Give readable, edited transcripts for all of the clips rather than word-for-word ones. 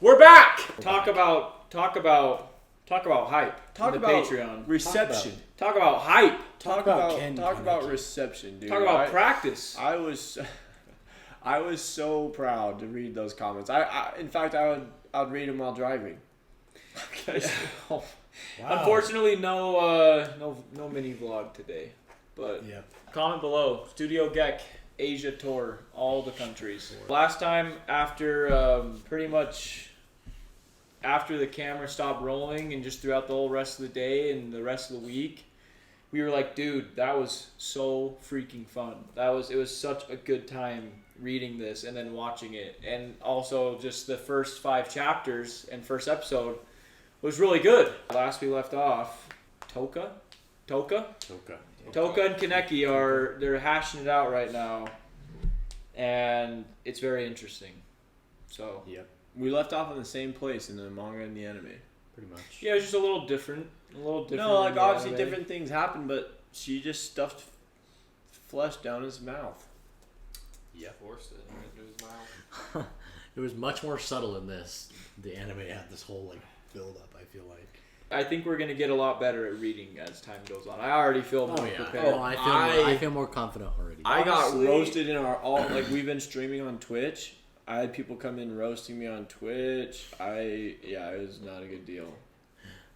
We're back. Talk about hype. Talk about Patreon reception. Talk about hype. Talk about reception, dude. Talk about practice. I was so proud to read those comments. In fact, I'd read them while driving. Wow. Unfortunately, no mini vlog today. But comment below. Studio Gek Asia tour, all the countries. Last time pretty much after the camera stopped rolling and just throughout the whole rest of the day and the rest of the week, we were like, dude, that was so freaking fun. It was such a good time reading this and then watching it. And also just the first 5 chapters and first episode was really good. Last we left off, Toka and Kaneki they're hashing it out right now. And it's very interesting. So we left off in the same place in the manga and the anime. Pretty much. Yeah, it's just a little different. No, like obviously different things happened, but she just stuffed flesh down his mouth. Yeah, forced it into his mouth. It was much more subtle in this. The anime had this whole build up, I feel like. I think we're gonna get a lot better at reading as time goes on. I already feel more prepared. I feel more confident already. I got roasted in we've been streaming on Twitch. I had people come in roasting me on Twitch. It was not a good deal.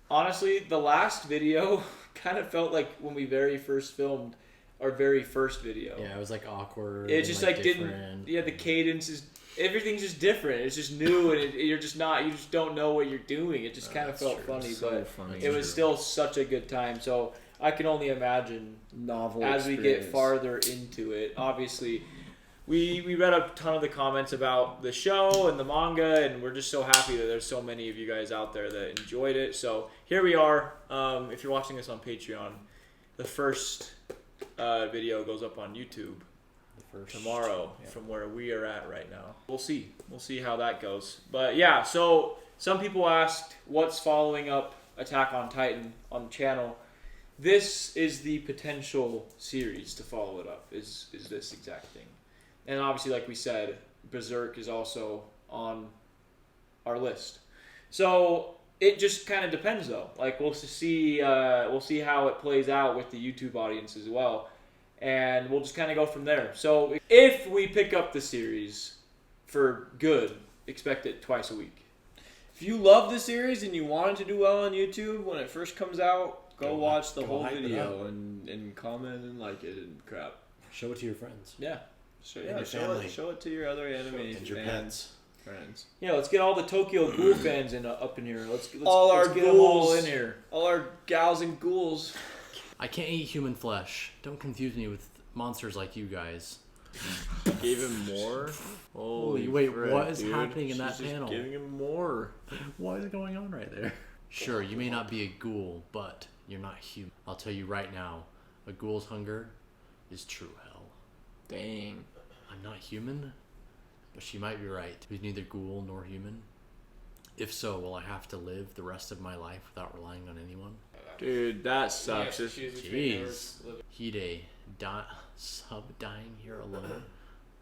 Honestly, the last video kind of felt like when we very first filmed our very first video. Yeah, it was awkward. It just different. the cadence is, everything's just different. It's just new and you just don't know what you're doing. It just kind of felt funny, but it was still such a good time. So I can only imagine as we get farther into it. Obviously, we read a ton of the comments about the show and the manga, and we're just so happy that there's so many of you guys out there that enjoyed it. So here we are. If you're watching this on Patreon, the first video goes up on YouTube tomorrow from where we are at right now. We'll see how that goes. But yeah, so some people asked what's following up Attack on Titan on the channel. This is the potential series to follow it up, is this exact thing. And obviously, like we said, Berserk is also on our list. So it just kind of depends, though. We'll see how it plays out with the YouTube audience as well, and we'll just kind of go from there. So if we pick up the series for good, expect it twice a week. If you love the series and you want it to do well on YouTube when it first comes out, go watch the whole video and comment and like it and crap. Show it to your friends. Yeah. Show it to your other anime friends. Yeah, let's get all the Tokyo Ghoul fans up in here. Let's get ghouls, them all in here. All our gals and ghouls. I can't eat human flesh. Don't confuse me with monsters like you guys. Gave him more? Holy wait, what is happening in that panel? Giving him more. What is going on right there? Sure, you may not be a ghoul, but you're not human. I'll tell you right now, a ghoul's hunger is true hell. Dang. I'm not human, but she might be right. Who's neither ghoul nor human? If so, will I have to live the rest of my life without relying on anyone? Dude, that sucks. Jeez. Hide, dying here alone.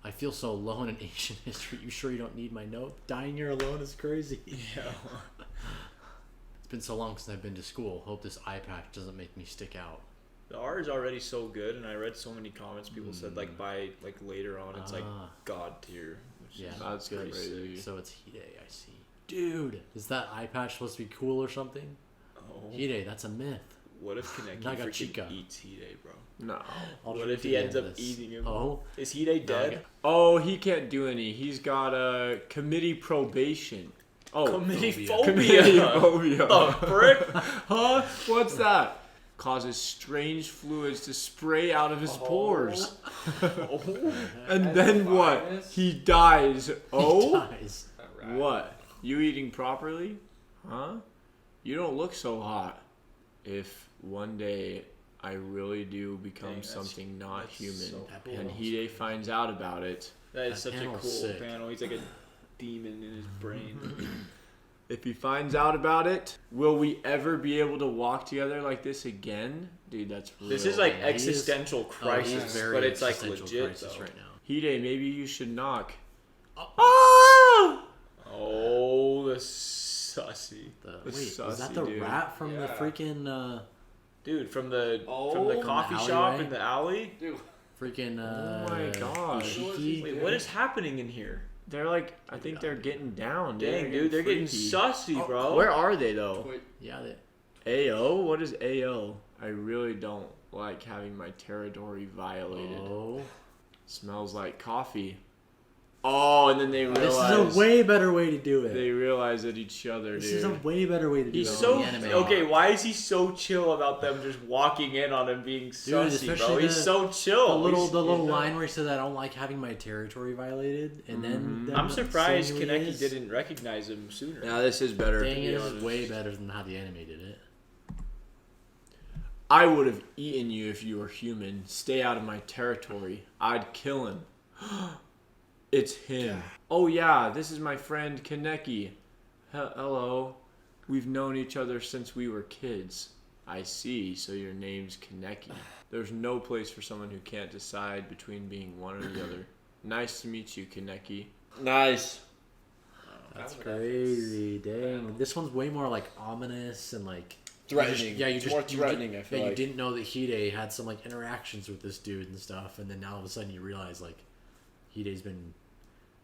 I feel so alone in ancient history. You sure you don't need my note? Dying here alone is crazy. Yeah. It's been so long since I've been to school. Hope this eye patch doesn't make me stick out. The art is already so good, and I read so many comments. People said by later on, it's god tier. That's crazy. So it's Hide, I see. Dude, is that eye patch supposed to be cool or something? Oh. Hide, that's a myth. What if Kaneki freaking eats Hide, bro? No. What if he ends up eating him? Oh, is Hide dead? Oh, he can't do any. He's got a committee probation. Oh, committee phobia. The frick? Huh? What's that? Causes strange fluids to spray out of his pores. And then what? He dies. Oh? He dies. What? You eating properly? Huh? You don't look so hot. If one day I really do become something not human, so cool. and Hide finds out about it. That is such a cool sick. panel. He's like a demon in his brain. If he finds out about it, will we ever be able to walk together like this again? Dude, that's real. This is existential crisis, but it's legit though. Right now. Hide, maybe you should knock. Oh, the wait, is sussy, that the dude. rat from the freaking Dude, from the from coffee the shop alleyway? in the alley? Dude, freaking Oh my God. Ishiki? Wait, what is happening in here? They're like, I think they're getting down. Dang, dude, they're getting freaky. sussy, bro. Where are they though? wait. Yeah, they, AO? What is AO? I really don't like having my territory violated. oh. Smells like coffee. Oh, and then they This realize is a way better way to do it. they realize at each other, This dude. is a way better way to do He's it. so in the anime. okay. Why is he so chill about them just walking in on him being sussy, especially bro? He's so chill. The little He's- line where he said, "I don't like having my territory violated," and then I'm surprised saying who he Kaneki is. didn't recognize him sooner. Now this is better. Dang to it, be this is honest. way better than how the anime did it. I would have eaten you if you were human. Stay out of my territory. I'd kill him. It's him. Oh yeah, this is my friend Kaneki. Hello. We've known each other since we were kids. I see, so your name's Kaneki. There's no place for someone who can't decide between being one or the other. Nice to meet you, Kaneki. Nice. That's crazy. Dang, this one's way more like ominous and like Threatening. You It's more threatening, I feel you like. didn't know that Hide had some like interactions with this dude and stuff, and then now all of a sudden you realize like Hide's been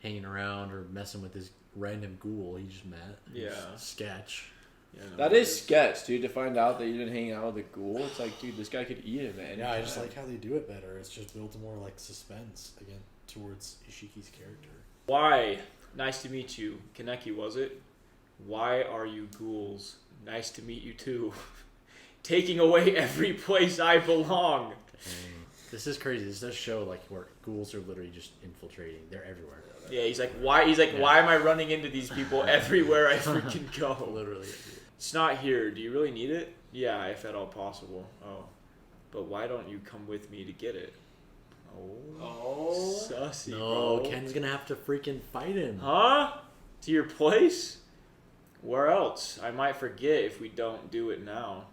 hanging around or messing with this random ghoul he just met. Yeah. Sketch. Yeah, no, That is sketch, dude. To find out that you didn't hang out with a ghoul, it's like, dude, this guy could eat him, man. Yeah, I just like how they do it better. It's just built more like suspense again towards Ishiki's character. Why? Nice to meet you. Kaneki, was it? Why are you ghouls? Nice to meet you too. Taking away every place I belong. This is crazy. This does show like where ghouls are literally just infiltrating. They're everywhere. Yeah, he's like, why? He's like, why am I running into these people everywhere I freaking go? Literally. It's not here. Do you really need it? Yeah, if at all possible. Oh, but why don't you come with me to get it? Oh, sussy, No, bro. Ken's gonna have to freaking fight him. Huh? To your place? Where else? I might forget if we don't do it now.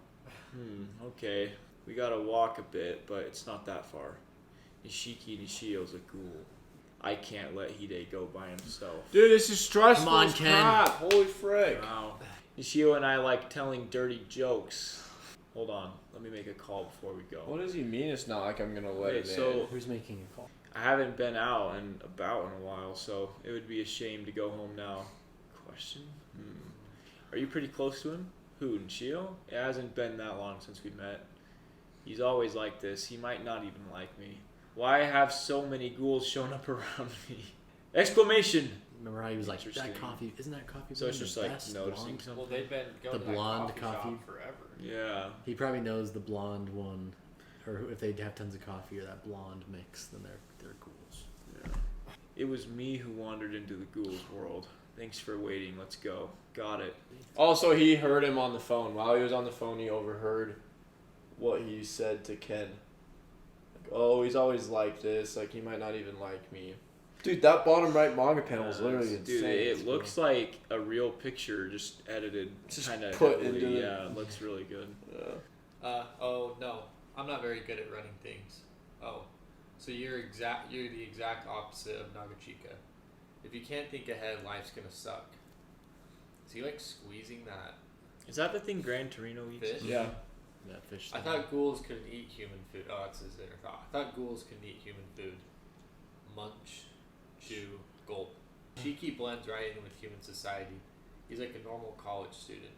Okay. We gotta walk a bit, but it's not that far. Ishiki Nishio's a ghoul. I can't let Hide go by himself. Dude, this is stressful. Come on, as Ken. crap. Holy frick. Wow. Nishio and I like telling dirty jokes. Hold on. Let me make a call before we go. What does he mean? It's not like I'm gonna let Okay, it so Who's making a call? I haven't been out and about in a while, so it would be a shame to go home now. Question? Are you pretty close to him? Who, Nishio? It hasn't been that long since we met. He's always like this. He might not even like me. Why have so many ghouls shown up around me? Exclamation! Remember how he was like, Interesting. that coffee, isn't that coffee? So it's the just like best noticing blonde? something. Well, they've been going The to that blonde coffee coffee. shop forever. Yeah. He probably knows the blonde one, or if they have tons of coffee or that blonde mix, then they're ghouls. Yeah. It was me who wandered into the ghouls world. Thanks for waiting. Let's go. Got it. Also, he heard him on the phone. While he was on the phone, he overheard what he said to Ken. Like, oh, he's always like this. Like, he might not even like me. Dude, that bottom right manga panel is literally Dude, insane. it looks like a real picture just edited Just kind of put into the- Yeah, it looks really good. Yeah. Oh no, I'm not very good at running things. Oh, so you're the exact opposite of Nagachika. If you can't think ahead, life's gonna suck. Is he like squeezing that Is that the thing Gran Torino eats? fish? Yeah. That fish. I thing. thought ghouls couldn't eat human food. Oh, that's his inner thought. I thought ghouls couldn't eat human food. Munch, chew, gulp. Shiki blends right in with human society. He's like a normal college student.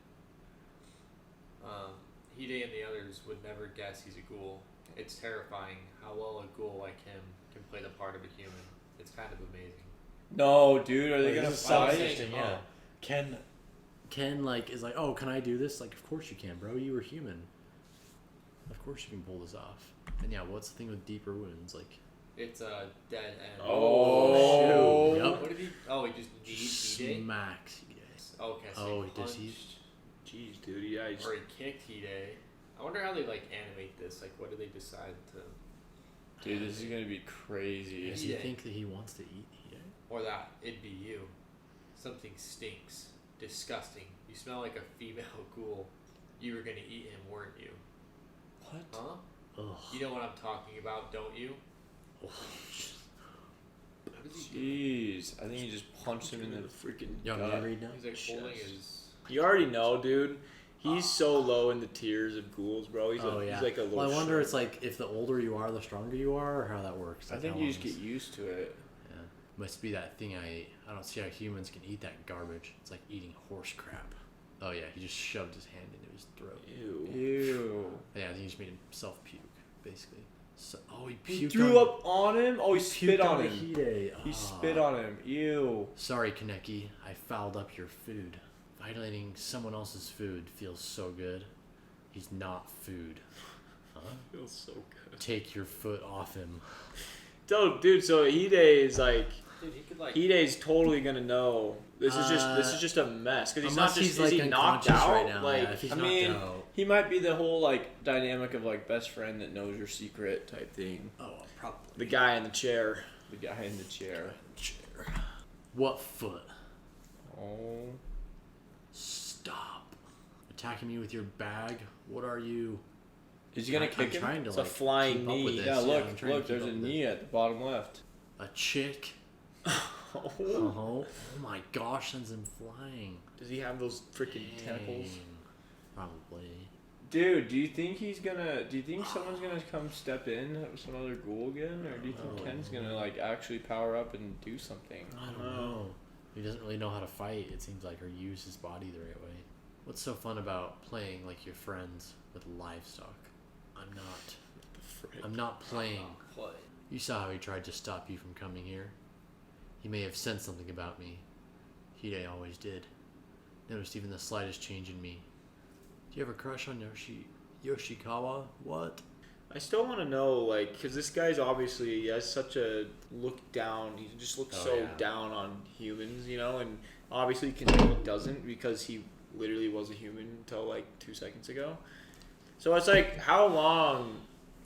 Hide and the others would never guess he's a ghoul. It's terrifying how well a ghoul like him can play the part of a human. It's kind of amazing. No, dude, are they Like, gonna this is so fight? interesting, yeah. Ken like is like, oh, can I do this? Like, of course you can, bro. You were human. Of course you can pull this off. And yeah, what's the thing with deeper wounds? Like, It's a dead end. Oh, shoot. Yep. What did he? Oh, he just kneed Hide. smacks. Yes. Okay, so Oh, he does he? punched, Jeez, dude. Yeah, or he kicked Hide. I wonder how they like animate this. Like, what do they decide to? Dude, this is gonna be crazy. Does he Yeah. think that he wants to eat Hide? Or that it'd be you. Something stinks. Disgusting. You smell like a female ghoul. You were gonna eat him, weren't you? What? Huh? Ugh. You know what I'm talking about, don't you? Oh. What is he doing? Jeez, I think he just punched him in the freaking Yo, gut. can you read now? He's like holding his. You already know, dude. He's so low in the tiers of ghouls, bro. He's like a little. Well, I wonder, it's like if the older you are, the stronger you are, or how that works. I think you just get used to it. Yeah, must be that thing I ate. I don't see how humans can eat that garbage. It's like eating horse crap. Oh yeah, he just shoved his hand into his throat. Ew. Yeah, I think he just made himself puke, basically. So, he puked. He threw up on him. Oh, he spit on him. Hide. He spit on him. Ew. Sorry, Kaneki. I fouled up your food. Violating someone else's food feels so good. He's not food. Huh? Feels so good. Take your foot off him. Dude, so Hide is like... Dude, he could like... Hide's totally gonna know. This is just a mess. Because he's not just... Is he knocked out? Right now. Like, yeah, if he's I knocked mean, out. he might be the whole like dynamic of like best friend that knows your secret type thing. Oh, probably. the guy in the chair. The guy in the chair. What foot? Oh. Stop. Attacking me with your bag? What are you? Is he gonna kick him? Trying to, It's a flying keep up with knee. this. Yeah, I'm look, trying to keep there's up a with knee this. at the bottom left. A chick? Oh my gosh, sends him flying. Does he have those freaking tentacles? Dang. Probably. Dude, do you think someone's gonna come step in, some other ghoul again, or do you think Ken's gonna like actually power up and do something? I don't know. He doesn't really know how to fight, it seems like, or use his body the right way. What's so fun about playing like your friends with livestock? I'm not playing. You saw how he tried to stop you from coming here. He may have sensed something about me. Hide always did. Noticed even the slightest change in me. Do you ever crush on Yoshikawa? What? I still want to know, like, because this guy's obviously, he has such a look down. He just looks down on humans, you know, and obviously Kaneki doesn't because he literally was a human until like 2 seconds ago. So it's like, how long,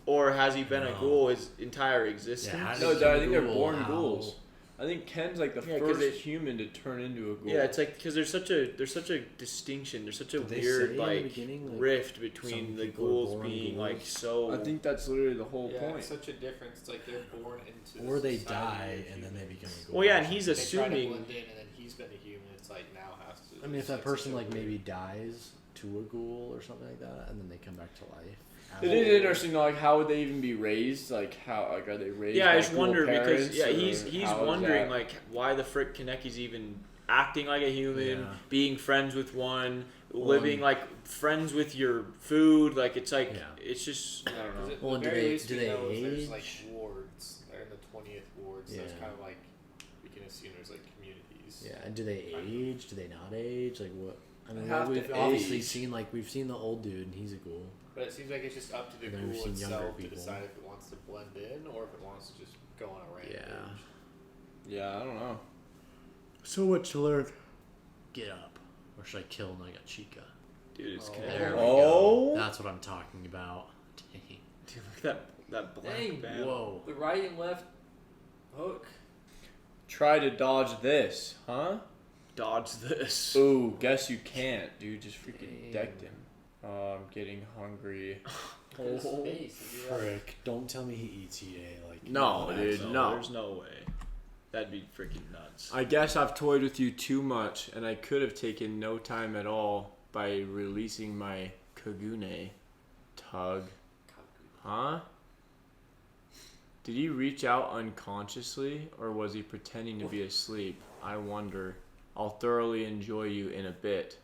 or has he been a ghoul his entire existence? Yeah, No, I think they're born ghouls. I think Ken's like the first human to turn into a ghoul. Yeah, it's like because there's such a distinction. There's such a weird like rift between the ghouls being like so. I think that's literally the whole point. It's such a difference. It's like they're born into. Or they die and then they become a ghoul. Well, yeah, and he's they assuming. try to blend in, and then he's been a human. It's like now has to. I mean, if that person like maybe dies to a ghoul or something like that, and then they come back to life. It is interesting, like how would they even be raised? Like how are they raised? Yeah, by I just wonder because parents, he's wondering like why the frick Kaneki's even acting like a human, being friends with one, living like friends with your food. Like it's like it's just I don't know. Well, do they age? There's like wards. They're in the 20th ward, so it's kind of like we can assume there's like communities. Yeah, and do they age? Do they not age? Like what? I mean, we've obviously seen we've seen the old dude and he's a ghoul. But it seems like it's just up to the I've ghoul seen itself to people. decide if it wants to blend in or if it wants to just go on a rampage. Yeah, I don't know. So much to learn. Get up, or should I kill Nagachika? Dude, it's There we Oh. go. That's what I'm talking about. Dang. Dude, look at that black band. Whoa. The right and left hook. Try to dodge this, huh? Dodge this. Ooh, guess you can't, dude. Just freaking decked him. Oh, I'm getting hungry. Frick. Don't tell me he eats EA. Like No, dude, no. There's no way. That'd be freaking nuts. I guess I've toyed with you too much, and I could have taken no time at all by releasing my Kagune tug. Huh? Did he reach out unconsciously, or was he pretending to be asleep? I wonder. I'll thoroughly enjoy you in a bit.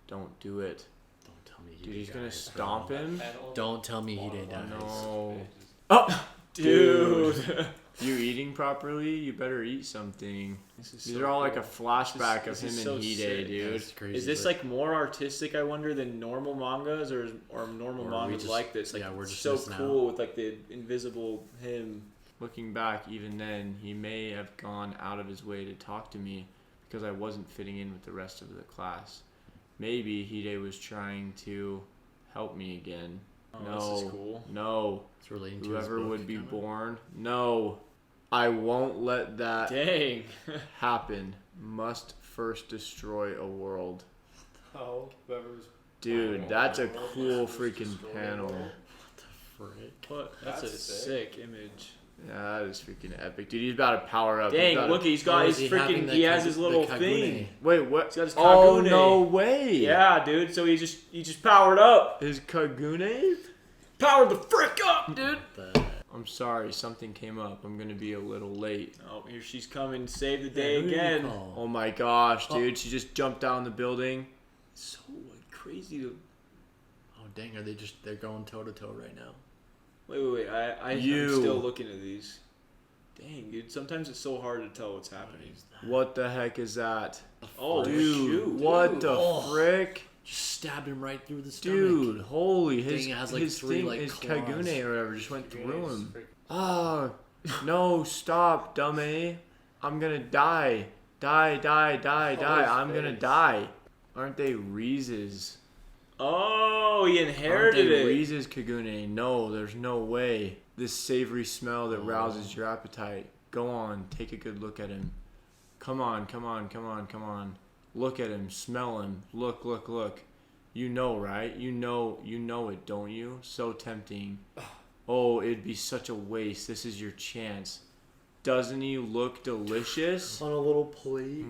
Don't do it. Don't tell me Dude, he's gonna stomp him? Don't tell me he dies. No. Oh, dude. You eating properly? You better eat something. These so are all like a cool. flashback This of is him so and Hide, sick. dude. That's crazy. Is this like more artistic, I wonder, than normal mangas or normal Or we mangas just- like this? Like yeah, we're just so missing cool with like the invisible him. Looking back, even then, he may have gone out of his way to talk to me because I wasn't fitting in with the rest of the class. Maybe Hide was trying to help me again. Oh, No. this is cool. No. It's relating to Whoever his book, would be kinda? born. No. I won't let that Dang. happen. Must first destroy a world. Oh, whoever's. Dude, that's a cool freaking panel. Frick. What? That's a That's sick image. Yeah, that is freaking epic, dude. He's about to power up. Dang, look, he's got his freaking. He has his little thing. Wait, what? He's got his Kagune. Oh no way! Yeah, dude. So he just powered up. His Kagune? Powered the frick up, dude. I'm sorry, something came up. I'm gonna be a little late. Oh, here she's coming to save the day again. Oh my gosh, dude! She just jumped down the building. So like crazy to. Oh dang, they're going toe to toe right now. Wait. I'm still looking at these. Dang, dude. Sometimes it's so hard to tell what's happening. What the heck is that? Oh, dude! shoot. What the frick? Just stabbed him right through the stomach. Dude, holy, his three his claws. Kagune or whatever just went through him. Oh, no, stop, dummy. I'm gonna die. Die. I'm gonna die. Aren't they Reese's? Oh, he Aren't inherited they it. Reese's Kagune? No, there's no way. This savory smell that rouses your appetite. Go on, take a good look at him. Come on. Look at him, smell him, look. You know, right? You know it, don't you? So tempting. Oh, it'd be such a waste. This is your chance. Doesn't he look delicious? On a little plate.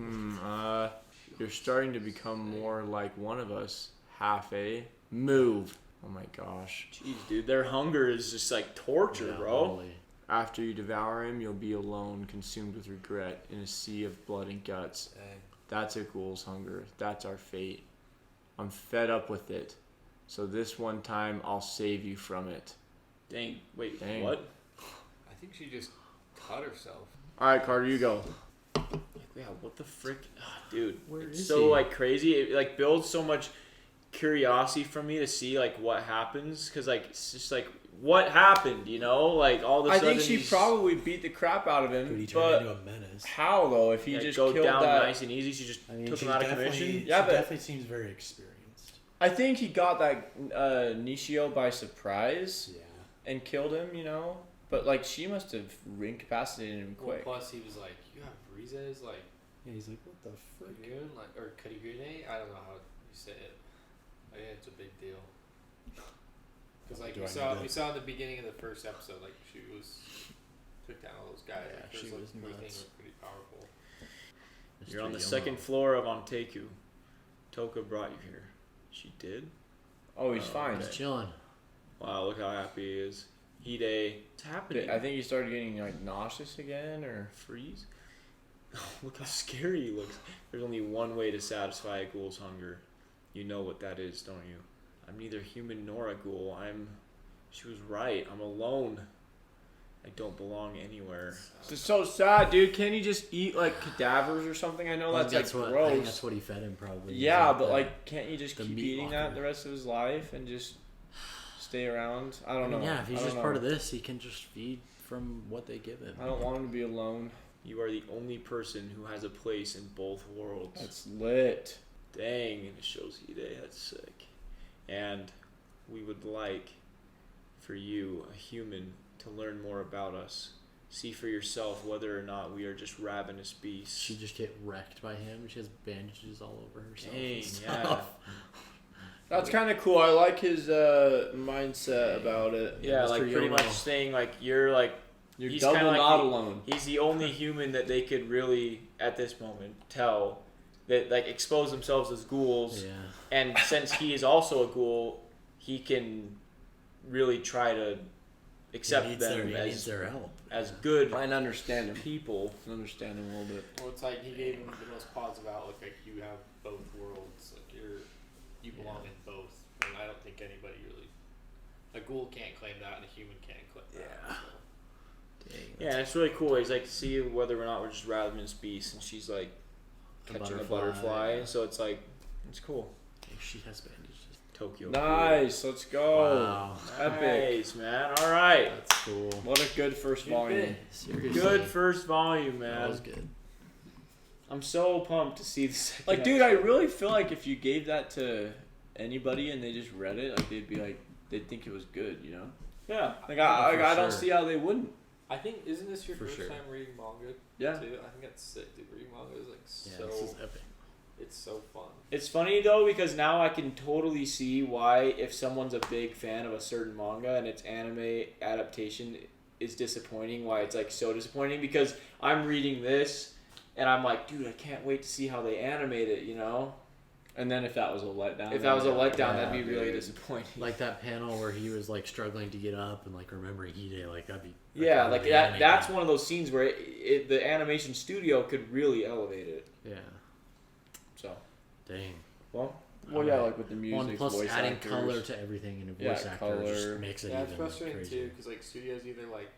You're starting to become more like one of us. Half, eh? Move. Oh my gosh. Jeez, dude, their hunger is just like torture, bro. Holy. After you devour him, you'll be alone, consumed with regret, in a sea of blood and guts. Dang. That's a ghoul's hunger. That's our fate. I'm fed up with it. So this one time, I'll save you from it. Dang, wait, Dang. what? I think she just cut herself. All right, Carter, you go. Yeah, what the frick? Dude, Where it's is so he? like crazy. It like builds so much curiosity from me to see like what happens. Cause like, it's just like, what happened, you know? Like all of a I sudden think she he's- probably beat the crap out of Dude, he him, turned but into a menace. how though? If he yeah, just go killed down that, nice and easy. She just took she's him out of definitely- commission. Yeah, she but- definitely seems very experienced. I think he got that Nishio by surprise Yeah. and killed him. You know, but like she must have incapacitated him Well, quick. plus he was like, you have Rize's like Yeah, he's like, what the frick? Kagune, like or Karigune? I don't know how you say it. I think it's a big deal. Because like Do we I saw, need to- we saw in the beginning of the first episode, like she took down all those guys. Yeah, like, she those, was everything nuts. was pretty powerful. You're on the Mr. second Yomo. floor of Anteiku. Toka brought you here. She did? Oh, he's fine. He's chilling. Wow, look how happy he is. Hide. What's happening? I think he started getting like nauseous again, or Freeze? Oh, look how scary he looks. There's only one way to satisfy a ghoul's hunger. You know what that is, don't you? I'm neither human nor a ghoul. She was right. I'm alone. I don't belong anywhere. it's so sad, dude. Can't he just eat like cadavers or something? I know I that's think like what, gross. I think that's what he fed him probably. Yeah, but the- like, can't you just the keep meat eating locker. that the rest of his life and just stay around? I don't know. Yeah, if he's I don't just know. part of this, he can just feed from what they give him. I don't want him to be alone. You are the only person who has a place in both worlds. That's lit. Dang, and it shows Hide. That's sick. And we would like for you, a human, to learn more about us. See for yourself whether or not we are just ravenous beasts. She just get wrecked by him. She has bandages all over herself. Dang, and yeah. stuff. That's kind of cool. I like his mindset about it. Yeah, Mr. like pretty Yomo. much saying like you're like You're he's double kinda like not the- alone. he's the only human that they could really at this moment tell that like expose themselves as ghouls. Yeah. And since he is also a ghoul, he can really try to accept he needs them he needs as their help. good I understand him. people. Understand him a little bit. Well, it's like he gave him the most positive outlook. Like you have both worlds. Like you belong in both. And I don't think anybody really. A ghoul can't claim that, and a human can't claim that. Yeah. So. Dang, Yeah, and it's really cool. He's like, see whether or not we're just ravenous beasts, and she's like catching a butterfly. So it's like, it's cool. she has bandages. Tokyo. Nice. Let's go. Wow. Epic. Nice, man. All right. That's cool. What a good first volume. Seriously. Good first volume, That man. was good. I'm so pumped to see the second. Like, dude, I episode. really feel like if you gave that to anybody and they just read it, like they'd be like, they'd think it was good, you know? Yeah. Like, for I don't sure. see how they wouldn't. I think isn't this your For first sure. time reading manga? Yeah. Too? I think that's sick. Dude, reading manga is like Yeah, so. this is epic. It's so fun. It's funny though because now I can totally see why if someone's a big fan of a certain manga and its anime adaptation is disappointing, why it's like so disappointing, because I'm reading this and I'm like, dude, I can't wait to see how they animate it, you know? And then if that was a letdown, that'd be really disappointing. Like that panel where he was like struggling to get up and like remembering Hide, like that'd be. Yeah, like that's one of those scenes where the animation studio could really elevate it. Yeah. So. Dang. Well, yeah, like with the music, One plus voice adding actors. color to everything in a voice actor color. just makes it Yeah, it's even frustrating crazier. too, because like studios either like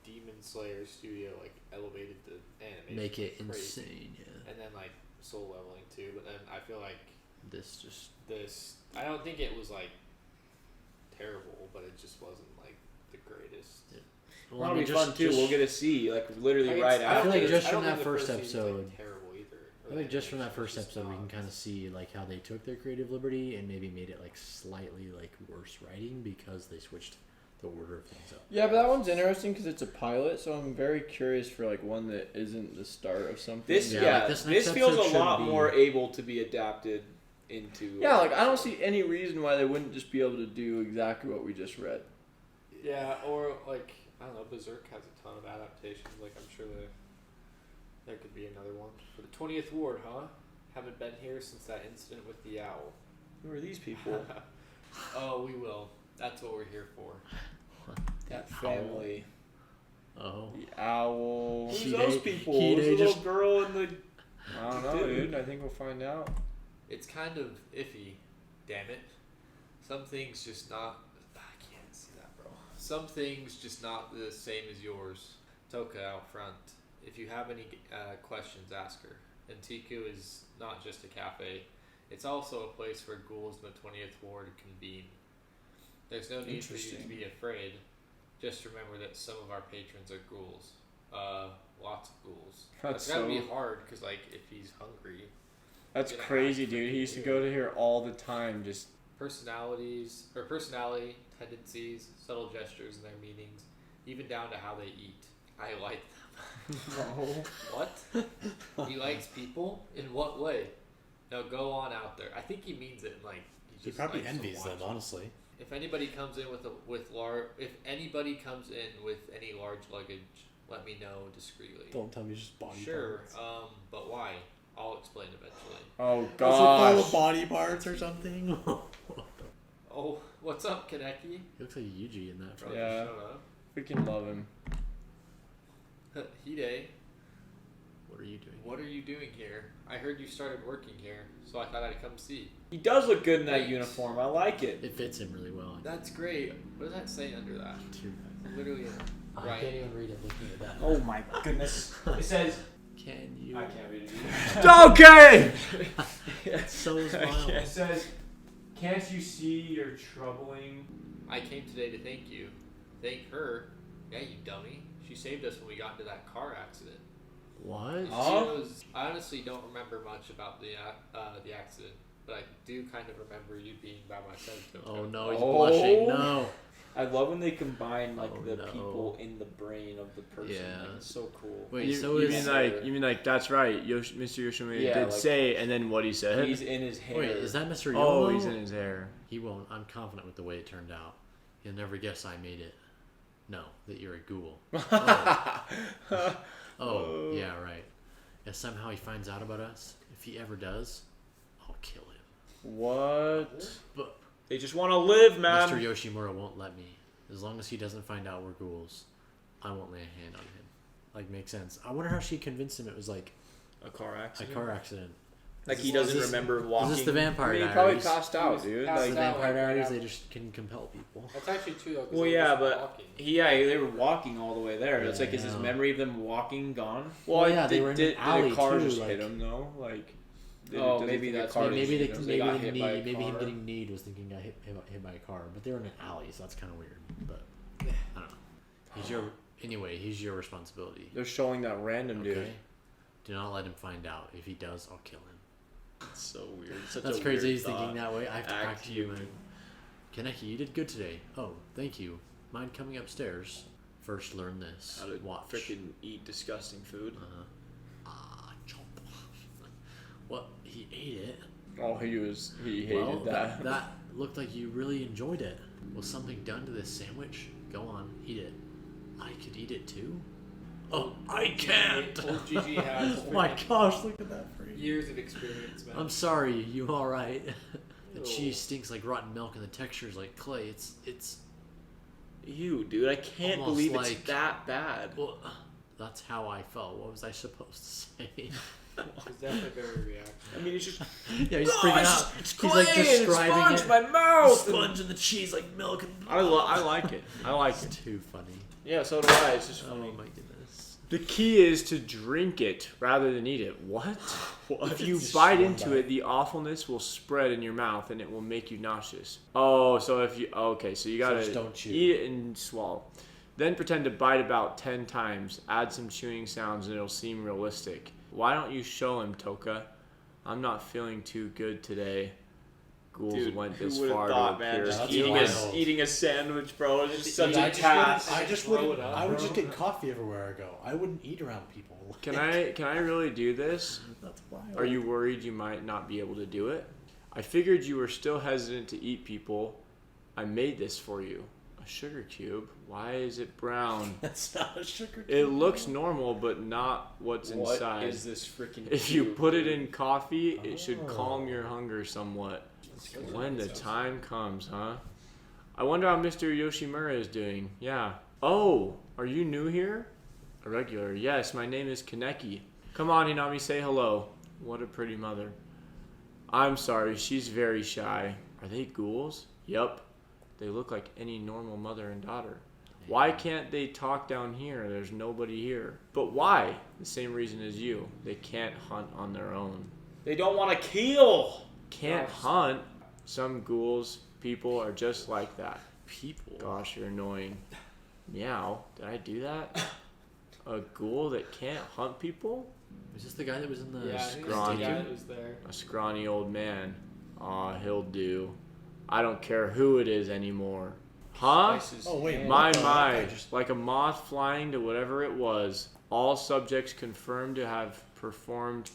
Demon Slayer studio like elevated the animation, Make it crazy, insane, yeah. and then like Soul Leveling too. But then I feel like This I don't think it was like terrible, but it just wasn't like the greatest. well, That'll be fun too. We'll get to see like literally right I feel after. like just I don't from think that the first season's, episode. like, terrible either. I think just from that Animation was first just episode, we can not- kind of see like how they took their creative liberty and maybe made it like slightly like worse writing because they switched the order of things up. Yeah, but that one's interesting because it's a pilot, so I'm very curious for like one that isn't the start of something. This Yeah, like, this this next feels episode a lot should be- more able to be adapted into. Yeah, like I don't see any reason why they wouldn't just be able to do exactly what we just read. Yeah, or like I don't know, Berserk has a ton of adaptations. Like I'm sure there could be another one for the 20th Ward, huh? Haven't been here since that incident with the owl. Who are these people? Oh, we will. That's what we're here for. That family. Oh. The owl. Who's He- those people? he- Who's they the little just- girl in the? I don't know, dude. I think we'll find out. It's kind of iffy. Damn it. Some things just not. I can't see that, bro. Some things just not the same as yours. Toka out front. If you have any questions, ask her. Anteiku is not just a cafe. It's also a place where ghouls in the 20th Ward convene. There's no need for you to Interesting. be afraid. Just remember that some of our patrons are ghouls. Lots of ghouls. That's That's gotta be so- hard, because like, if he's hungry, That's Gonna crazy, act dude. He freaking used to go to here all the time. Just personality, tendencies, subtle gestures in their meetings, even down to how they eat. I like them. What? He likes people? In what way? Now go on out there. I think he means it like he He just probably likes to envies them, watch. honestly. If anybody comes in if anybody comes in with any large luggage, let me know discreetly. Don't tell me it's just body Sure, parts. but why? I'll explain eventually. oh Was it full of gosh. body parts or something? Oh, what's up, Kaneki? He looks like Yuji in that. Bro, Yeah. shut up. Freaking love him. Hide, What are you doing? what are you doing here? I heard you started working here, so I thought I'd come see. He does look good in that Thanks. uniform. I like it. It fits him really well. That's great. What does that say under that? Literally, I right. can't even read it looking at that. Oh my goodness. It says. Can you? I can't read it either. Okay. So is Miles. It says, "Can't you see you're troubling?" I came today to thank you. Thank her. Yeah, you dummy. She saved us when we got into that car accident. What? I honestly don't remember much about the accident, but I do kind of remember you being by my side. Oh no, he's Oh. blushing. No. I love when they combine like Oh, the no. people in the brain of the person. Yeah. Like, it's so cool. Wait, You, so you is mean like that's right? Mr. Yoshimura Yeah, did like- say, and then what he said. He's in his hair. wait, is that Mr. Yomo? Oh, he's in his hair. He won't. I'm confident with the way it turned out. He'll never guess I made it. No, that you're a ghoul. Oh, yeah, right. If somehow he finds out about us, if he ever does, I'll kill him. What? But They just want to live, man. Mr. Yoshimura won't let me. As long as he doesn't find out we're ghouls, I won't lay a hand on him. Like, makes sense. I wonder how she convinced him it was like A car a accident. car accident. Like he Is doesn't this- remember walking. Is this the Vampire I mean, he Diaries? probably passed out, dude. passed The Like, out. Vampire like, right Diaries, after- they just can compel people. That's actually true though. 'cause Well, they yeah, wasn't but walking. they were walking all the way there. It's like, is his Yeah. memory of them walking gone? Well, yeah, they did, were in did, an alley did a car too, just like- hit him though? Like, Oh, did maybe he think a that's car what it just Maybe hit they, him? they got maybe hit the by a knee, maybe him car. getting kneed was thinking got hit by a car, but they were in an alley, so that's kind of weird. But I don't know. He's your responsibility. They're showing that random dude. Okay. Do not let him find out. If he does, I'll kill him. It's so weird. Such That's a crazy. weird He's thinking thought. that way. I have to Act act human. human. Kaneki, you did good today. Oh, thank you. Mind coming upstairs? First, learn this. How to Watch. freaking eat disgusting food. Chomp. What? He ate it. Oh, he hated Well, that. that looked like you really enjoyed it. Was something done to this sandwich? Go on, eat it. I could eat it too? Oh, I can't! Old GG has Oh my gosh, look at that freak. years of experience, man. I'm sorry, you alright? The cheese stinks like rotten milk and the texture's like clay. It's Ew, dude, I can't Almost believe like- it's that bad. well, that's how I felt. What was I supposed to say? It's definitely very reactive. I mean, it's just Yeah, he's no, freaking it's out. just, it's He's like clay and describing sponge it. my The mouth. sponge and the cheese like milk and I like it. I like It's it. too funny. Yeah, so do I. It's just Oh funny. my goodness. The key is to drink it rather than eat it. What? If you bite into it, the awfulness will spread in your mouth and it will make you nauseous. Oh, so if you okay, so you gotta just don't chew. eat it and swallow. Then pretend to bite about 10 times. Add some chewing sounds and it'll seem realistic. Why don't you show him, Toka? I'm not feeling too good today. Ghouls Dude, went who this would have far thought, to man? appear Just That's eating wild. eating a sandwich, bro. It's just such I a just task. wouldn't- I just Throw wouldn't. it up, I would bro. just get coffee everywhere I go. I wouldn't eat around people. Can I really do this? That's wild. Are you worried you might not be able to do it? I figured you were still hesitant to eat people. I made this for you. A sugar cube. Why is it brown? That's not a sugar cube. It looks normal, but not what's What inside. is this freaking? If you cube, put it dude? in coffee, it should Oh. calm your hunger somewhat. When the time comes, huh? I wonder how Mr. Yoshimura is doing. Yeah. Oh, are you new here? A regular. Yes, my name is Kaneki. Come on, Hinami, say hello. What a pretty mother. I'm sorry, she's very shy. Are they ghouls? Yup. They look like any normal mother and daughter. Why can't they talk down here? There's nobody here. But why? The same reason as you. They can't hunt on their own. They don't want to kill. Can't hunt. Some ghouls, people are just like that. People. Gosh, you're annoying. Meow. Did I do that? A ghoul that can't hunt people? Is this the guy that was in the? Yeah, I think it's the Scrawny. guy that was there. A scrawny old man. Aw, he'll do. I don't care who it is anymore. Huh? Spices. Oh wait, My, what the- my. I just- Like a moth flying to whatever it was. All subjects confirmed to have performed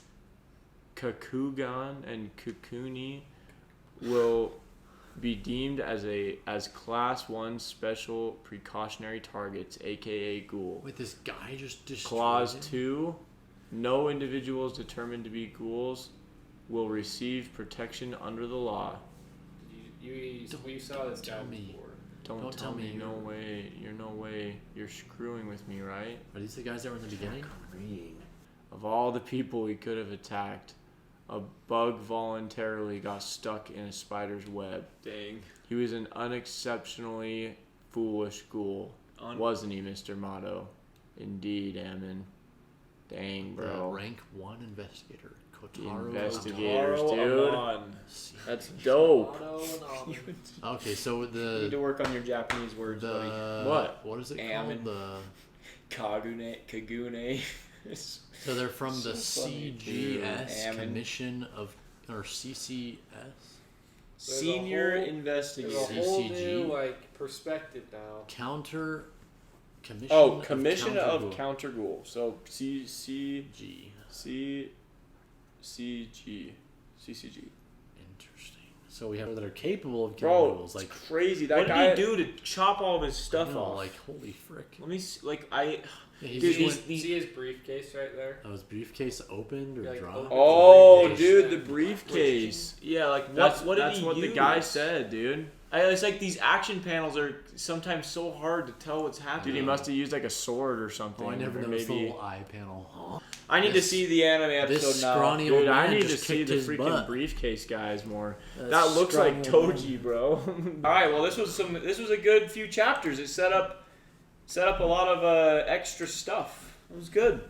Kakugan and Kukuni will be deemed as class 1 special precautionary targets, aka ghoul. Wait, this guy just destroyed Clause it? 2, no individuals determined to be ghouls will receive protection under the law. We saw this guy tell me. before. Don't tell me, no way, you're screwing with me, right? Are these the guys that were in the beginning? Of all the people we could have attacked, a bug voluntarily got stuck in a spider's web. Dang. He was an unexceptionally foolish ghoul, wasn't he, Mr. Motto? Indeed, Ammon. Dang, The bro. rank 1 investigator, The Kotaro. investigators, Taro dude. Amon. See. That's dope. Okay, so You need the to work on your Japanese words, buddy. what is it Ammon. called? The Kagune. so they're from the So funny, CGS Ammon. Commission of or CCS. Senior There's a investigator. whole CCG. new perspective now. Counter Commission. Oh, Commission of Counter Counter Ghoul. So CCG. G. CCG. Interesting. So we have that are capable of killing Bro, ghouls. it's Like, crazy. What That guy. did he do to chop all of his stuff no, off? like holy frick. Let me see, like I. Yeah, he Dude, just these- went, See his briefcase right there? his briefcase opened or Like, dropped. open- Oh, Briefcase. dude, the briefcase. Yeah, like That's what did that's he what use? the guy said, dude. It's like these action panels are sometimes so hard to tell what's happening. Dude, he must have used like a sword or something. Oh, I never or noticed the maybe. little eye panel. I need to This- see the anime episode This now. scrawny old Dude, I man need to just see kicked the his freaking butt. briefcase guys more. That That looks like scrawny old Toji, bro. All right, well, this was a good few chapters. It set up a lot of extra stuff. It was good.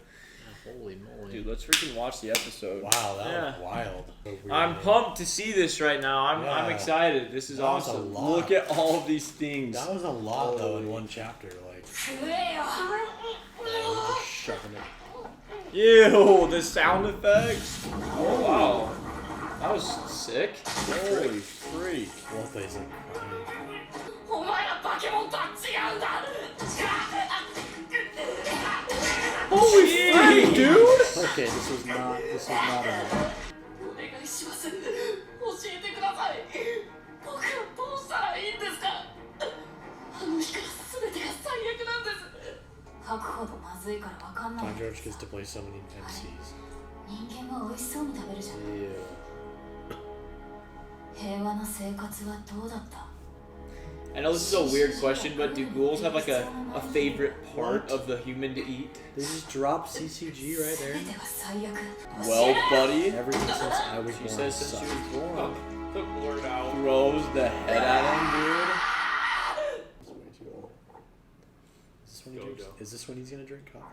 Holy moly. Dude, let's freaking watch the episode. Wow, that Yeah. was wild. I'm pumped to see this right now. I'm Yeah. excited. This is That was a awesome. lot. Look at all of these things. That was a lot though in one chapter. Like, just shoving it. Ew, the sound effects. Oh wow, that was sick. Holy freak. What they said. お前ら化け物とは違うんだ Holy freak, dude! Okay, this was not enough. お願いします教えてください僕はどうしたらいいんですかあの日から全てが悪なんです吐くほどまずいからわかんない Tom George gets to play so many MCs. 人間は美味しそうに食べるじゃん Yeah. 平和な生活はどうだった I know this is a weird question, but do ghouls have like a favorite part of the human to eat? They just dropped CCG right 全 there. てが最悪 Well, buddy, Everything since I was she born says since she sucked. was born. The blurt out. Throws the head at him, dude. That's way too old. Is this when he's gonna drink coffee?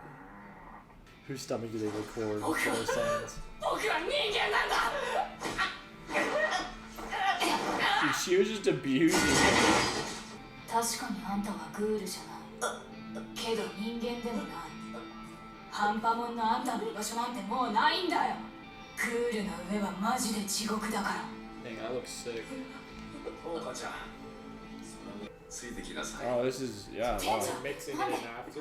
Whose stomach do they record for those sounds? 僕は人間なんだ Dude, she was just abusing him. 確かにあんたはグールじゃないけど人間でもない半端もんのあんたの居場所なんてもうないんだよグールの上はマジで地獄だから Dang, I look sick. おうかちゃんついてきなさい Oh, this is, yeah, wow. Mixing it in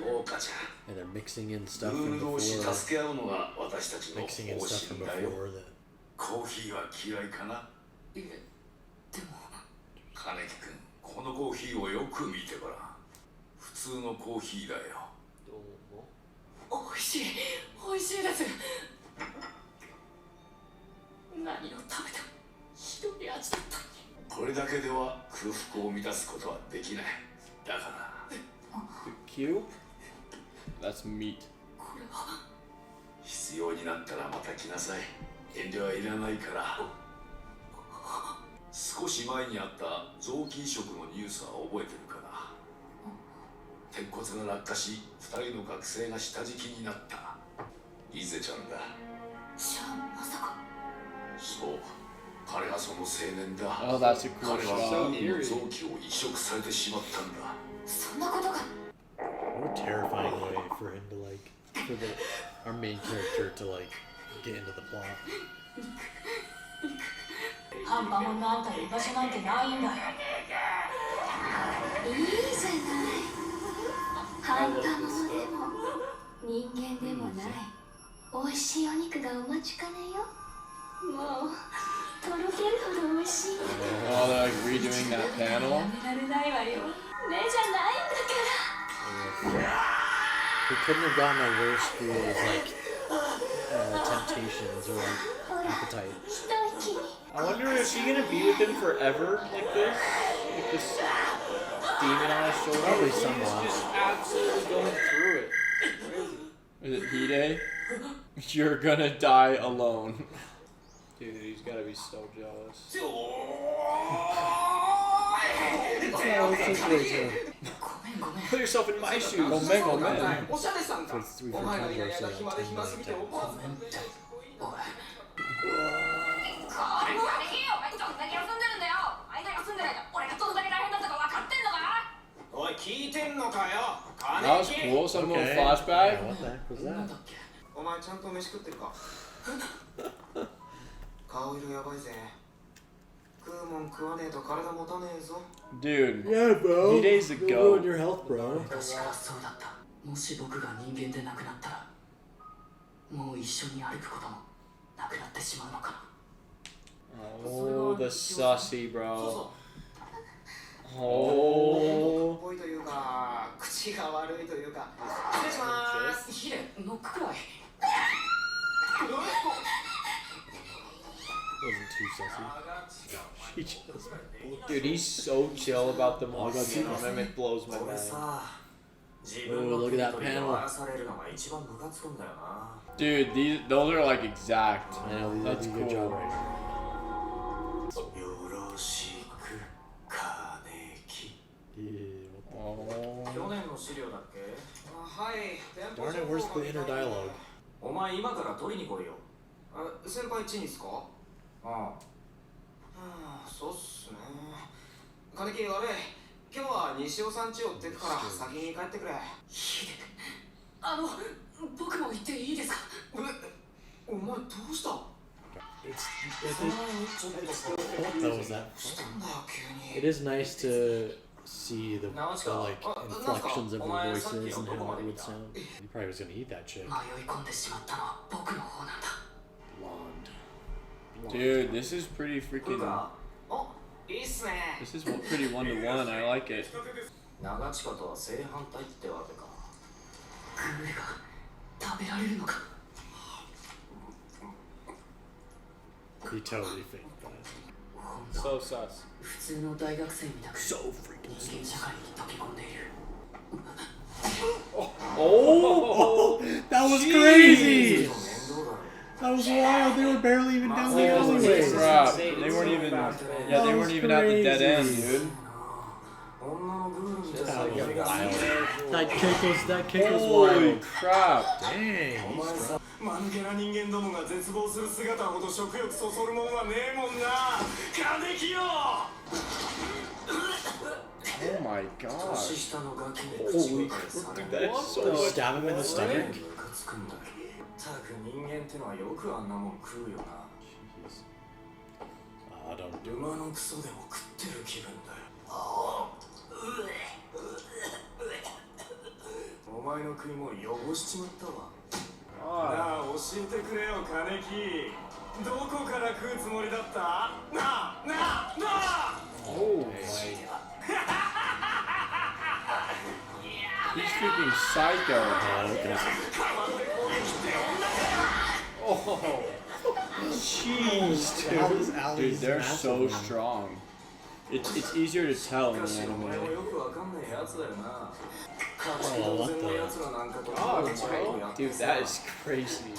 after. おうかちゃ And they're mixing in ん stuff ルー from ル同士 before. 助け合うのが私たちの Mixing in 方 stuff from 針だよ before that. コーヒーは嫌いかなでも金木君このコーヒーをよく見てごらん普通のコーヒーだよ美味しい美味しいです何を食べてもひどい味だったこれだけでは空腹を満たすことはできないだから The cube? That's meat. これは必要になったらまた来なさい遠慮はいらないから少し前にあった臓器移植のニュースは覚えてるかな鉄骨が落下し2人の学生が下敷きになったイゼちゃんだじゃあまさかそう彼がその青年だ Oh, that's a cool 彼は shot. 本人の臓器を移植されてしまったんだそんなことが What a terrifying way for him to like, for our main character to like get into the plot. 半端もんのあんたの居場所なんてないんだよいいじゃない半端ものでも人間でもない美味しいお肉がお待ちかねよもうとろけるほど美味しいんだ Oh, they're like redoing that や panel. められないわよ目じゃないんだから He couldn't have gotten a worse food as like temptations or like appetite. 一息に I wonder if she gonna be with him forever like this? Like this demon on his shoulder? Probably He's somewhat. just absolutely going through it. Is it Hide? You're gonna die alone. Dude, he's gotta be so jealous. Put yourself in my shoes. Oh man, oh man. おしゃれさんだFor three お for 前ら Tom に George, 間 like 暇で 10暇すぎて million 怒 times. ごめんっておい金木お前どんだけ休んでるんだよあいつが休んでないと俺がどんだけ大変だったか分かってんのかおい聞いてんのかよ That was cool. Some little Okay. flashback. Yeah, what the heck was なん that? だっけお前ちゃんと飯食ってるか顔色やばいぜ食うもん食わねえと体持たねえぞ Dude, Yeah, bro. He days Don't ago. ruin your health, bro. 昔からそうだったもし僕が人間でなくなったらもう一緒に歩くこともなくなってしまうのかな Oh, the sussy, そう bro. そう Oh. ぽいというか口が悪いというか失礼しますヒデノックくらい Wasn't too sussy. She just. Dude, he's so chill about the manga. It blows my これ mind. さ自 Oh, 分の look 手 at に that 取り panel. 回されるのが一番ムカつくんだよな Dude, those are like exact. I know, That's they did a good job cool. right よろしく金木 here. Yeah, what Oh. 去年の資料だっけはい the... Darn it, where's the inner dialogue? お前今から取りに来いよ先輩チンですかああそうっすね金木悪い今日は西尾さん家を追ってくから先に帰ってくれヒデ僕も行っていいですかお前どうした What was that? したんだよ急に It is nice to see the like inflections of the voices and how it would sound. He probably was gonna eat that chick. 迷い込んでしまったのは僕の方なんだ Blonde. Dude, this is pretty 来る freaking. かおいいっすね This is pretty one to one. I like it. 長近とは正反対ってわけか。グーが食べられるのか。 He totally faked that. So sus. 普通の大学生みたく人間社会に溶け込んでいる。 Oh! That was crazy! That was wild. They were barely even down the alleyway. Crap. They weren't even. Yeah, they weren't even at the dead end, dude. That kick was Holy wild. crap. Dang. 間抜けな人間どもが絶望する姿ほど食欲そそるもんはねえもんな。金木よ。 Oh my god. Holy crap. That's so much. Stab him in the stomach. たく人間ってのはよくあんなもん食うよな。 Don't do 馬のクソでも食ってる気分だよ。お前の食い物汚しちまったわ。なあ教えてくれよ金木。どこから食うつもりだった？なあ。 Oh my. He's freaking psycho. Oh. Jeez, Dude, they're so strong. It's easier to tell in the anime. Dude, that is crazy.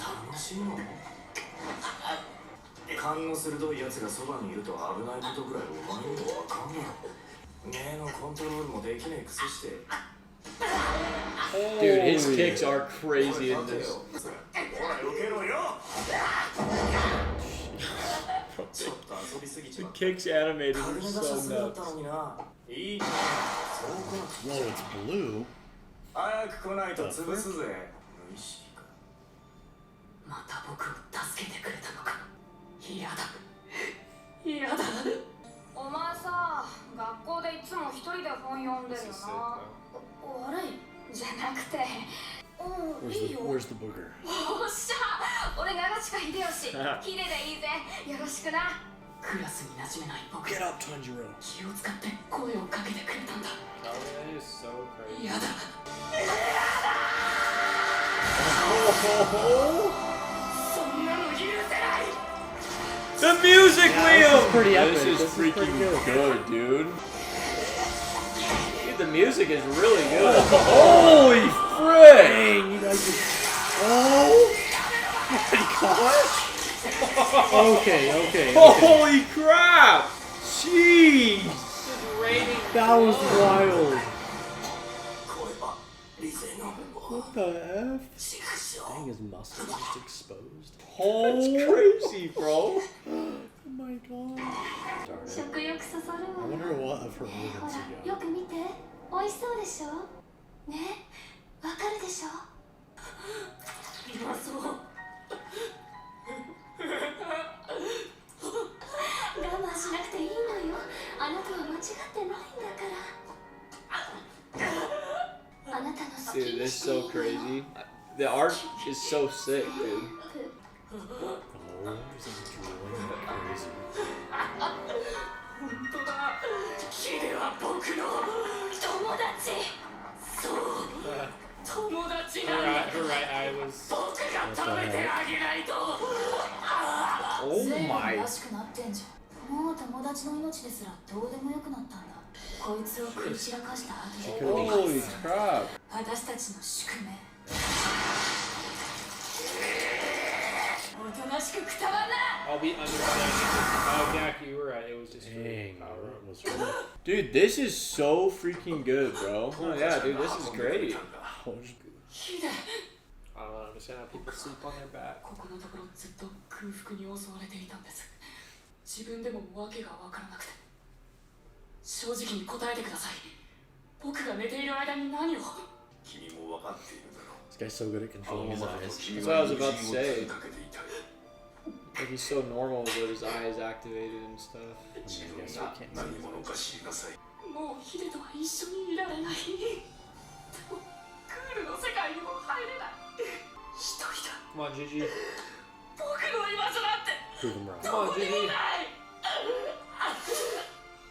勘の鋭いやつがそばにいると危ないことぐらいお前にもわかんねえ。目のコントロールもできねえくせして。 Dude, his kicks are crazy in this. The kicks animated are so nuts. Whoa, it's blue. 早く来ないと潰すぜ。無意識か。また僕を助けてくれたのか。嫌だ。嫌だ。お前さ、学校でいつも一人で本読んでるよな。悪いじゃなくて、いいよ。 Where's the booger? おっしゃ、俺が長近秀吉、ヒデでいいぜ。よろしくな。クラスに馴染めない僕。 Get up, Tanjiro. 気を使って声をかけてくれたんだ。 Kagune is so crazy. 嫌だ。 そんなの許せない。 The music wheel! Pretty epic. This is freaking good, dude. Dude, the music is really good. Holy frick! Dang, you guys just... Oh! Okay. Holy crap! Jeez! That was wild. What the F? Dang, his muscles just exposed. That's crazy, bro. Oh my god. 食欲そそる I もん。 wonder what of her ほ movements ら、 he よ got. く見て。美味しそうでしょ。ね、わかるでしょ。うまそう。我慢しなくていいのよ。あなたは間違ってないんだから。あなたの好き Dude, に this is していい so のよ。 crazy. The art is so sick, dude. Oh, he's like drooling like crazy. 本当だ。ヒデは僕の友達。そう。友達なんだ。 Her right eye was. 僕が食べてあげないと。 Oh my. らしくなってんじゃん。もう友達の命ですらどうでもよくなったんだ。こいつを食い散らかした後で Holy crap. 私たちの宿命。おとなしくくたばんな。 I'll be understanding. Oh, Jack, you were right. It was just Dang, power. that was really... Dude, this is so freaking good, bro. Oh yeah, dude, this is great. ヒデ。 I don't understand how people sleep on their back. ここのところずっと空腹に襲われていたんです。自分でも訳が分からなくて。正直に答えてください。僕が寝ている間に何を。 君も分かっているだろう。 This guy's so good at controlling his eyes. That's what I was about to say. Like he's so normal with his eyes activated and stuff. I guess we can't 何者か知りなさい。もうヒデとは一緒にいられない。でもクールの世界にも入れない。一人だ。 Come on, Gigi. 僕の居場所なんて prove him wrong. どこにもない。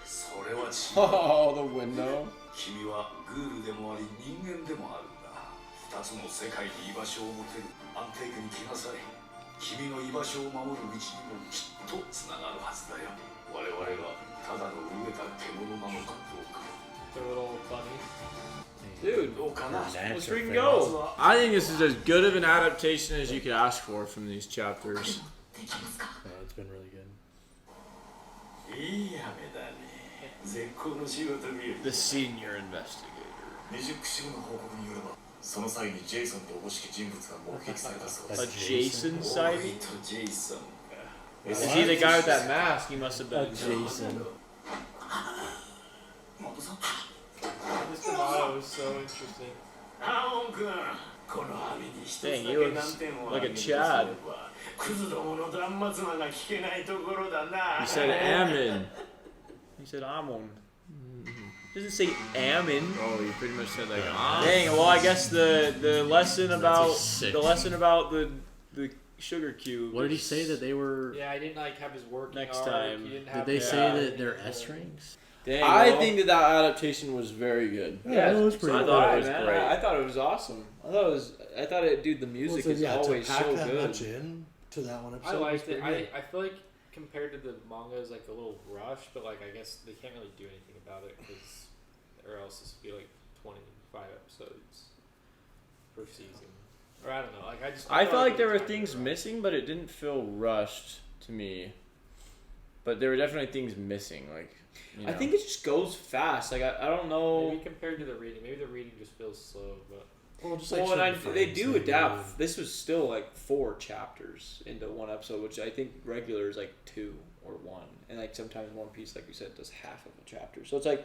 それは違う。 Oh, the window. 君はグールでもあり人間でもあるんだ。二つの世界に居場所を持てるアンテイクに来なさい。君の居場所を守る道にもきっとつながるはずだよ。我々がただの飢えた獣なのかどうか。 They're a little funny. Dude, どうかな。 let's freaking go. I think this is as good of an adaptation as you could ask for from these chapters. Yeah, it's been really good. いい雨だね。絶好の仕事日和。 The senior investigator. 20シグの報告によれば、その際にジェイソンとおぼしき人物が目撃されたそうで A す。 Jason sighting? ジェイソンか。 Is he the guy with that mask? He must have been Jason. 元さん。 This Tomato is so interesting. ハモン君、この雨に一つだ Dang, け he 難 looks 点を like 挙 a げるとすれば Chad. クズどもの断末魔が聞けないところだな。 He said Ammon. He said Ammon. Doesn't say Ammon. Oh, he pretty much said like Dang. Well, I guess the lesson about sick. the sugar cube. What did he say that they were? Yeah, I didn't like have his work Next arc. time. He didn't Did have they his- say that they're S ranks? Dang, I well, think that adaptation was very good. Yeah, it was so pretty I good. thought it It was was great. great. I thought it was awesome. I thought it, dude. The music is always to pack so that good. much in to that one I episode. liked was it. pretty good. I feel like compared to the manga, it's like a little rushed, but like I guess they can't really do anything about it because, or else this would be like 25 episodes per season, or I don't know. Like I felt felt like it there was were kinda things rushed. missing, but it didn't feel rushed to me. But there were definitely things missing. Like, you know. I think it just goes fast. Like I don't know. Maybe compared to the reading, maybe the reading just feels slow, but Well, just Well, like and certain they frames, do they adapt. This was still like 4 chapters into one episode, which I think regular is like 2 or 1, and like sometimes One Piece, like you said, does half of a chapter. So it's like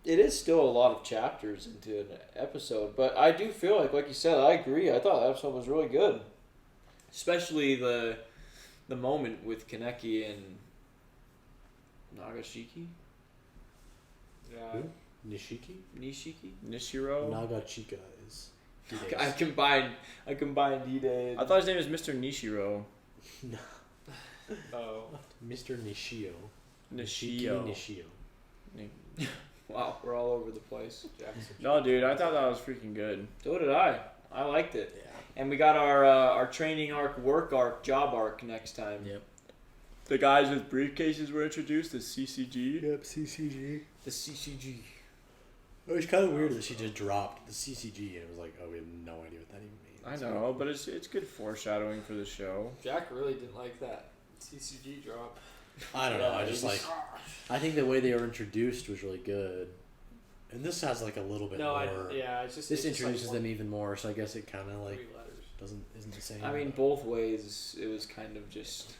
it is still a lot of chapters into an episode. But I do feel like you said, I agree. I thought that episode was really good, especially the moment with Kaneki and Nagashiki, yeah. Who? Nishiki? Nishiro. Nagachika is. I combined Ide. I thought his name was Mr. Nishiro. Oh, Mr. Nishio. Nishio. Nishio. Wow, we're all over the place. Jackson. No, dude, I thought that was freaking good. So did I. I liked it. Yeah. And we got our training arc, work arc, job arc next time. Yep. The guys with briefcases were introduced as CCG. Yep, CCG. The CCG. It was kind of weird that she just dropped the CCG and it was like, oh, we have no idea what that even means. I know, but it's good foreshadowing for the show. Jack really didn't like that CCG drop. I don't know. I just like. I think the way they were introduced was really good, and this has like a little bit No, more. it's just This it's just introduces like them even more, so I guess it kind of like 3 letters. isn't the same. I mean, both ways, it was kind of just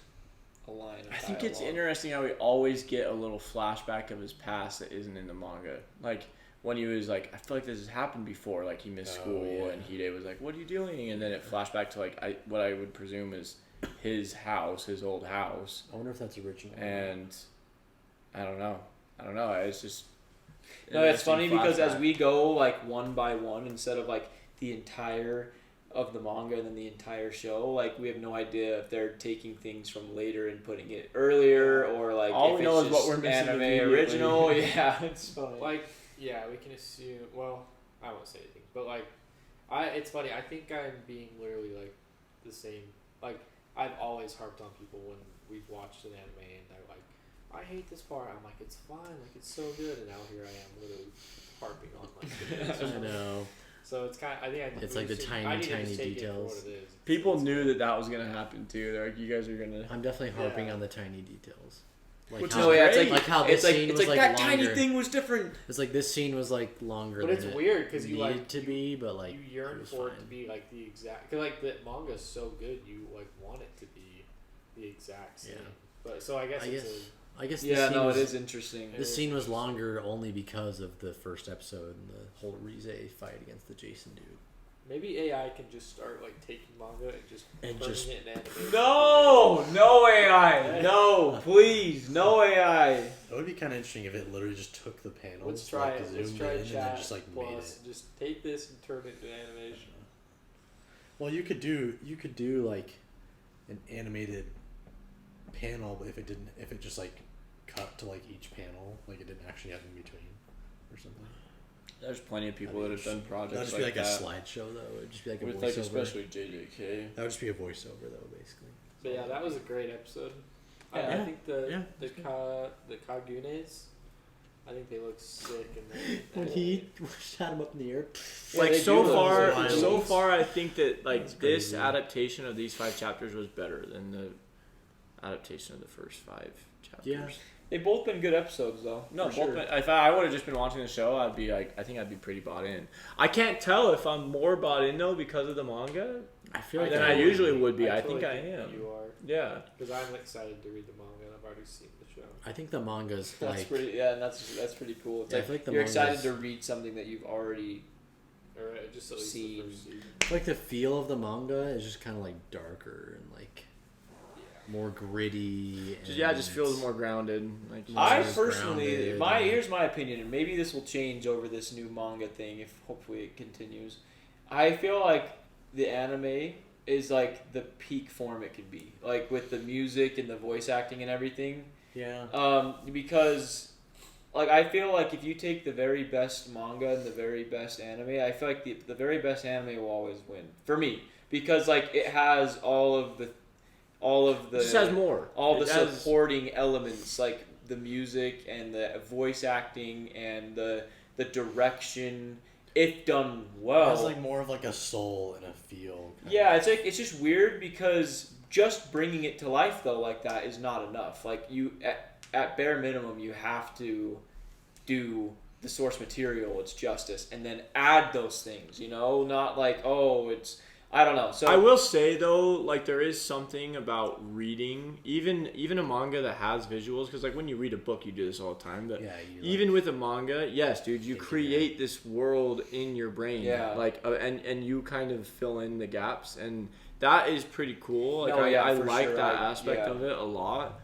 a line of I think it's dialogue. interesting how we always get a little flashback of his past that isn't in the manga. Like, when he was like, I feel like this has happened before. Like, he missed school, yeah. and Hide was like, what are you doing? And then it flashed back to, like, what I would presume is his house, his old house. I wonder if that's original. And I don't know. It's just... No, it's funny because as flashback. we go like one by one, instead of like the entire of the manga and then the entire show, like we have no idea if they're taking things from later and putting it earlier, or like All if we it's know is just what we're missing anime immediately. original. Yeah, it's funny. Like, yeah, we can assume. Well, I won't say anything, but like, it's funny. I think I'm being literally like the same. Like, I've always harped on people when we've watched an anime and they're like, I hate this part. I'm like, it's fine. Like, it's so good. And now here I am, literally harping on like. I know. So it's kind of. I think It's like the tiny, I need to tiny just take details. It for what it is. People knew that was going to happen, too. They're like, you guys are going to... I'm definitely harping Yeah. on the tiny details. Like Which how, is No, yeah, it's great. like how this scene it's was like like that longer. tiny thing was different. It's like this scene was like longer But than it's it weird because you needed like to be, but like you yearn it was for it to fine. be like the exact. Cause like the manga's so good, you like want it to be the exact same. Yeah. But so I guess it's I guess this Yeah, scene no, was, it is interesting. This scene was longer only because of the first episode and the whole Rize fight against the Jason dude. maybe AI can just start like taking manga and just And turning just- it in animation. No AI, no, please, no AI. It would be kind of interesting if it literally just took the panels, Let's try like, it. Let's zoomed try in, and then chat just like plus. made it. Just take this and turn it into animation. Well, you could do like an animated panel, but if it just like cut to like each panel, like it didn't actually have in between. or something. There's plenty of people that have done projects That'd just like be like that. a slideshow though. It'd just be like a With voiceover. like especially JJK. That would just be a voiceover though, basically. But yeah, that was a great episode. I Yeah. think the Kagunes, I think they look sick. And When he shot him up in the air. Yeah, Like they so do look far, wild. so far, I think that like That's this crazy. adaptation of these 5 chapters was better than the adaptation of the first 5 chapters. Yeah. They've both been good episodes though. No, for both. sure. Been, if I would have just been watching the show, I'd be like, I think I'd be pretty bought in. I can't tell if I'm more bought in though because of the manga I feel like than that I would usually be. would be. I totally think I am. You are. Yeah. Because I'm excited to read the manga and I've already seen the show. I think the manga's That's like pretty. Yeah, and that's pretty cool. It's Yeah, I like, feel like the you're excited manga's- to read something that you've already. Or just at least Seen. the first season. like the feel of the manga is just kind of like darker and like more gritty. And Just feels more grounded. Like I More personally, grounded. here's my opinion, and maybe this will change over this new manga thing if hopefully it continues. I feel like the anime is like the peak form it can be, like with the music and the voice acting and everything. Yeah. Because like I feel like if you take the very best manga and the very best anime, I feel like the very best anime will always win for me, because like it has all of the it just has more. all the It has- supporting elements, like the music and the voice acting and the direction, if done well. It has like more of like a soul and a feel. Yeah, it's like it's just weird because just bringing it to life though like that is not enough. Like you at bare minimum you have to do the source material its justice and then add those things, you know, not like it's I don't know. So I will say though, like there is something about reading, even a manga that has visuals, because like when you read a book, you do this all the time. But Yeah, you, like, even with a manga, yes, dude, you think create this world in your brain, Yeah. like and you kind of fill in the gaps, and that is pretty cool. Like No, yeah, I for like sure. that aspect Yeah. of it a lot.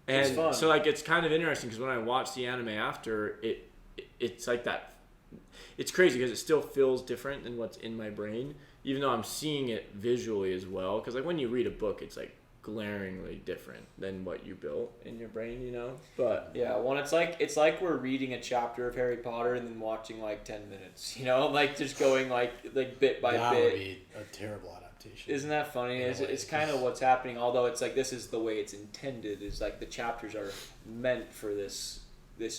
It's And fun. so like it's kind of interesting because when I watch the anime after it's like that. It's crazy because it still feels different than what's in my brain, even though I'm seeing it visually as well. Because like when you read a book, it's like glaringly different than what you built in your brain, you know. But yeah, well, it's like we're reading a chapter of Harry Potter and then watching like 10 minutes, you know, like just going like bit by that bit. would be a terrible adaptation. Isn't that funny? In a It's way. kind of what's happening. Although it's like this is the way it's intended. Is like the chapters are meant for this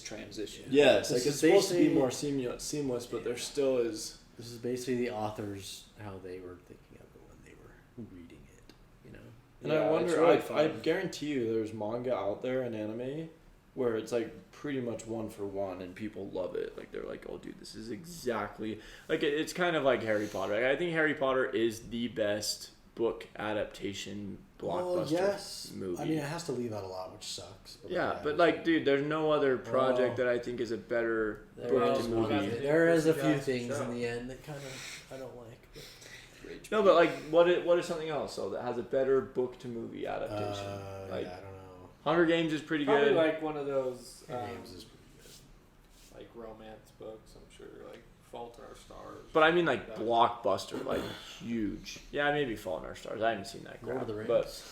transition. yes, This like is it's supposed to be basically- more seamless, but there still is. This is basically the authors how they were thinking of it when they were reading it, you know. And Yeah, I it's wonder, really I fun. guarantee you there's manga out there in anime where it's like pretty much one for one and people love it. Like they're like, oh dude, this is exactly, like it's kind of like Harry Potter. Like, I think Harry Potter is the best book adaptation blockbuster movie. I mean, it has to leave out a lot, which sucks. Yeah, but like, dude, there's no other project Well, that I think is a better there book is to one- movie. There is a few Jazz things show. in the end that kind of I don't like. But, No, but like, what is something else though that has a better book to movie adaptation? Like, yeah, I don't know. Hunger Games is pretty Probably good. like one of those Games is pretty good. like romance books. I'm sure like Fault in Our Stars. But I mean, like That- blockbuster, like huge. Yeah, maybe Fault in Our Stars. I haven't seen that. Lord Crap, of the Rings. But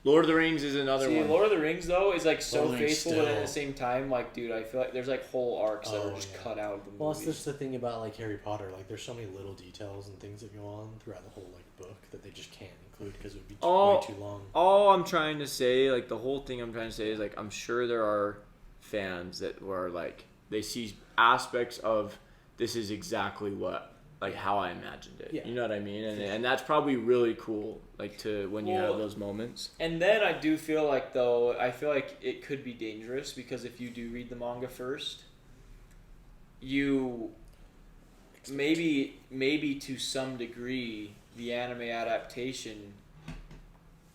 Lord of the Rings is another See, one. Lord of the Rings though is like so Lord of the Rings faithful, but at the still- same time, like, dude, I feel like there's like whole arcs that are Oh, just yeah. cut out of the movie. Well, that's just the thing about like Harry Potter. Like, there's so many little details and things that go on throughout the whole like book that they just can't include because it would be Oh. way too long. All I'm trying to say, like the whole thing I'm trying to say is like I'm sure there are fans that were like they see aspects of this is exactly what like how I imagined it. Yeah. You know what I mean? And that's probably really cool. Like to when you have Well, those moments. And then I do feel like though I feel like it could be dangerous because if you do read the manga first, you maybe to some degree the anime adaptation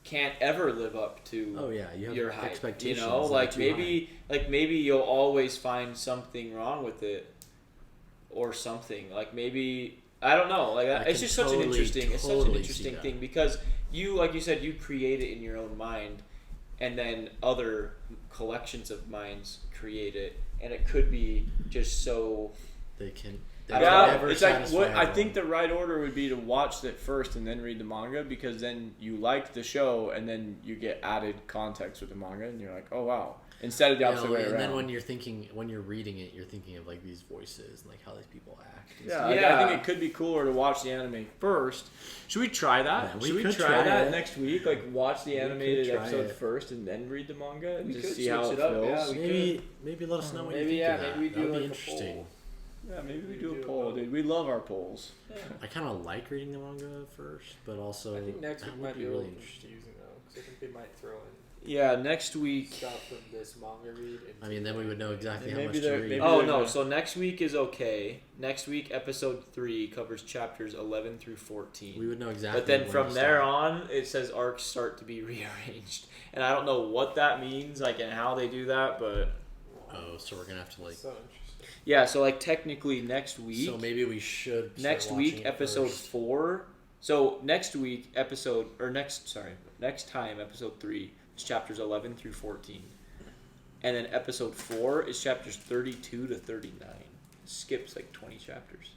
can't ever live up to Oh yeah, you have your hype. You expectations. know, that are like too maybe you'll always find something wrong with it or something. Like maybe I don't know. Like I it's can just such an totally, interesting. It's such an totally see interesting that. thing because you, like you said, you create it in your own mind, and then other collections of minds create it, and it could be just so. They can. I They don't can know. never It's like satisfy what I everyone. think the right order would be to watch it first and then read the manga because then you like the show and then you get added context with the manga and you're like, oh wow. instead of the opposite way around. And then when you're reading it, you're thinking of like these voices and like how these people act. Yeah, I think it could be cooler to watch the anime first. Should we try that? Yeah, Should we try that next week? Like watch the animated episode it. first and then read the manga and We just could see how switch it it up, feels. yeah, Maybe let us know what Maybe, you think of maybe that. we do That'd like be a interesting. poll. Yeah, maybe we do a poll, dude. We love our polls. I kind of like reading the manga first, but also I think next that week would might be a little interesting. confusing though, because I think they might throw in Yeah, next week. stuff from this manga read. I mean, then we would know exactly how Maybe much to they're- read. maybe Oh they're no! gonna- So next week is okay. Next week, episode 3 covers chapters 11 through 14. We would know exactly. But then when from to there start. on, it says arcs start to be rearranged, and I don't know what that means, like, and how they do that. But Oh, so we're gonna have to like. So interesting. yeah, so like technically next week. So maybe we should. start Next watching week, it episode first. 4. So next week, next time, episode 3 is chapters 11 through 14, and then episode 4 is chapters 32 to 39. Skips like 20 chapters.